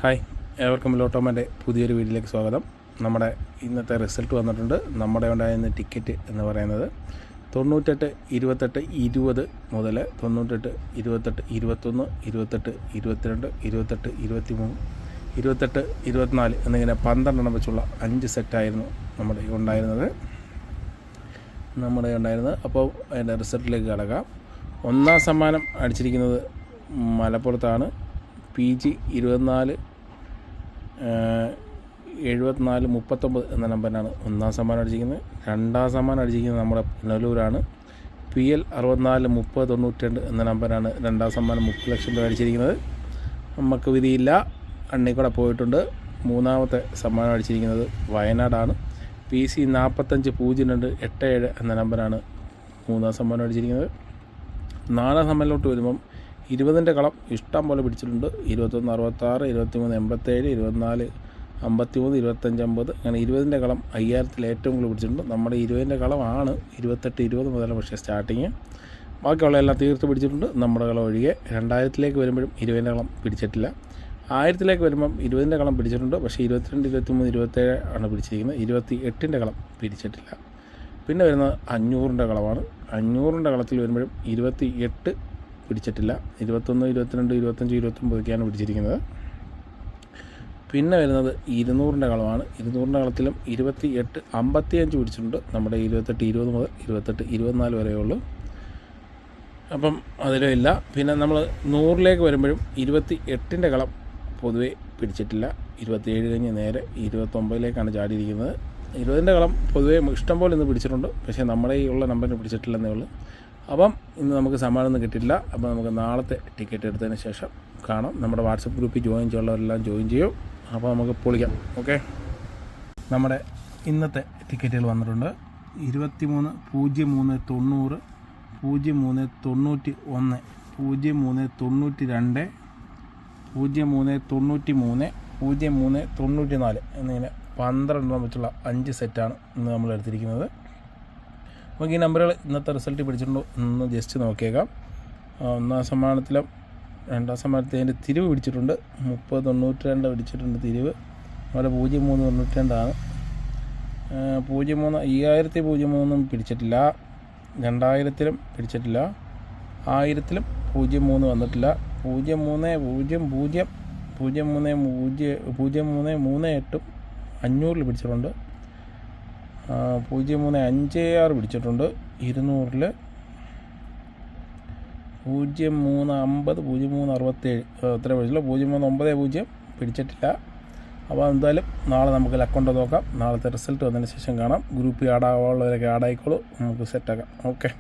Hi, ഏവർക്കും ലോട്ടോമാൻ്റെ പുതിയൊരു വീഡിയോയിലേക്ക് സ്വാഗതം. നമ്മുടെ ഇന്നത്തെ റിസൾട്ട് വന്നിട്ടുണ്ട്. നമ്മുടെ ഉണ്ടായിരുന്ന ടിക്കറ്റ് എന്ന് പറയുന്നത് 98 28 20 മുതൽ 98 28 21 28 22 28 23 28 24 എന്നിങ്ങനെ 12 വെച്ചുള്ള 5 സെറ്റായിരുന്നു നമ്മുടെ ഉണ്ടായിരുന്നത്. അപ്പോൾ അതിൻ്റെ റിസൾട്ടിലേക്ക് കടക്കാം. ഒന്നാം സമ്മാനം അടിച്ചിരിക്കുന്നത് മലപ്പുറത്താണ്. PG 24 74 39 എന്ന നമ്പറിനാണ് ഒന്നാം സമ്മാനം അടിച്ചിരിക്കുന്നത്. രണ്ടാം സമ്മാനം അടിച്ചിരിക്കുന്നത് നമ്മുടെ പുനലൂരാണ്. PL 64 30 92 എന്ന നമ്പറാണ് രണ്ടാം സമ്മാനം 30 ലക്ഷം രൂപ അടിച്ചിരിക്കുന്നത്. നമുക്ക് വിധിയില്ല, അണ്ണിക്കൂടെ പോയിട്ടുണ്ട്. മൂന്നാമത്തെ സമ്മാനം അടിച്ചിരിക്കുന്നത് വയനാടാണ്. PC 45 02 87 എന്ന നമ്പറാണ് മൂന്നാം സമ്മാനം അടിച്ചിരിക്കുന്നത്. നാലാം സമ്മാനത്തിലോട്ട് വരുമ്പം 20ൻ്റെ കളം ഇഷ്ടം പോലെ പിടിച്ചിട്ടുണ്ട്. 21 66 23 87 24 53 25 50 അങ്ങനെ 20ൻ്റെ കളം 5000 ഏറ്റവും കൂടുതൽ പിടിച്ചിട്ടുണ്ട്. നമ്മുടെ 20ൻ്റെ കളമാണ് 28 20 മുതൽ പക്ഷേ സ്റ്റാർട്ടിങ്. ബാക്കിയുള്ള എല്ലാം തീർത്ത് പിടിച്ചിട്ടുണ്ട്. നമ്മുടെ കളം ഒഴികെ 2000ലേക്ക് വരുമ്പോഴും 20ൻ്റെ കളം പിടിച്ചിട്ടില്ല. 1000ലേക്ക് വരുമ്പം 20ൻ്റെ കളം പിടിച്ചിട്ടുണ്ട്. പക്ഷേ 22 23 27 ആണ് പിടിച്ചിരിക്കുന്നത്. 28ൻ്റെ കളം പിടിച്ചിട്ടില്ല. പിന്നെ വരുന്നത് 500ൻ്റെ കളമാണ്. 500ൻ്റെ കളത്തിൽ വരുമ്പോഴും 28 പിടിച്ചിട്ടില്ല. 21 22 25 29 ഒക്കെയാണ് പിടിച്ചിരിക്കുന്നത്. പിന്നെ വരുന്നത് 200ൻ്റെ കളമാണ്. 200ൻ്റെ കളത്തിലും 28 55 പിടിച്ചിട്ടുണ്ട്. നമ്മുടെ 28 20 മുതൽ 28 24 വരെയുള്ളൂ. അപ്പം അതിലും ഇല്ല. പിന്നെ നമ്മൾ 100ലേക്ക് വരുമ്പോഴും 28ൻ്റെ കളം പൊതുവേ പിടിച്ചിട്ടില്ല. 27 കഴിഞ്ഞ് നേരെ 29ലേക്കാണ് ചാടിയിരിക്കുന്നത്. 20ൻ്റെ കളം പൊതുവേ ഇഷ്ടം പോലെ ഇന്ന് പിടിച്ചിട്ടുണ്ട്. പക്ഷേ നമ്മുടെ ഈ ഉള്ള നമ്പറിന് പിടിച്ചിട്ടില്ലെന്നേ ഉള്ളൂ. അപ്പം ഇന്ന് നമുക്ക് സമ്മാനമൊന്നും കിട്ടില്ല. അപ്പോൾ നമുക്ക് നാളത്തെ ടിക്കറ്റ് എടുത്തതിന് ശേഷം കാണാം. നമ്മുടെ വാട്സപ്പ് ഗ്രൂപ്പിൽ ജോയിൻ ചെയ്യുള്ളവരെല്ലാം ജോയിൻ ചെയ്യും. അപ്പോൾ നമുക്ക് പൊളിക്കാം. ഓക്കെ, നമ്മുടെ ഇന്നത്തെ ടിക്കറ്റുകൾ വന്നിട്ടുണ്ട്. 23 03 90 03 91 03 92 03 93 03 94 എന്നിങ്ങനെ 12 വെച്ചുള്ള 5 സെറ്റാണ് ഇന്ന് നമ്മൾ എടുത്തിരിക്കുന്നത്. നമുക്ക് ഈ നമ്പറുകൾ ഇന്നത്തെ റിസൾട്ട് പിടിച്ചിട്ടുണ്ടോ എന്ന് ജസ്റ്റ് നോക്കിയേക്കാം. ഒന്നാം സമ്മാനത്തിലും രണ്ടാം സമ്മാനത്തിൽ അതിൻ്റെ തിരിവ് പിടിച്ചിട്ടുണ്ട്. 30 92 പിടിച്ചിട്ടുണ്ട് തിരിവ്. അതുപോലെ 03 92 03 5003 പിടിച്ചിട്ടില്ല. 2000ത്തിലും പിടിച്ചിട്ടില്ല. 1000ത്തിലും 03 വന്നിട്ടില്ല. 03 0 0 03 03 38 500 പിടിച്ചിട്ടുണ്ട്. 0356 പിടിച്ചിട്ടുണ്ട്. 200 0350 0367 അത്ര പിടിച്ചില്ല. 0390 പിടിച്ചിട്ടില്ല. അപ്പോൾ എന്തായാലും നാളെ നമുക്ക് ലക്കൊണ്ട് നോക്കാം. നാളത്തെ റിസൾട്ട് വന്നതിന് ശേഷം കാണാം. ഗ്രൂപ്പിൽ ആഡാവുള്ളവരൊക്കെ ആഡായിക്കോളൂ. നമുക്ക് സെറ്റാക്കാം. ഓക്കെ.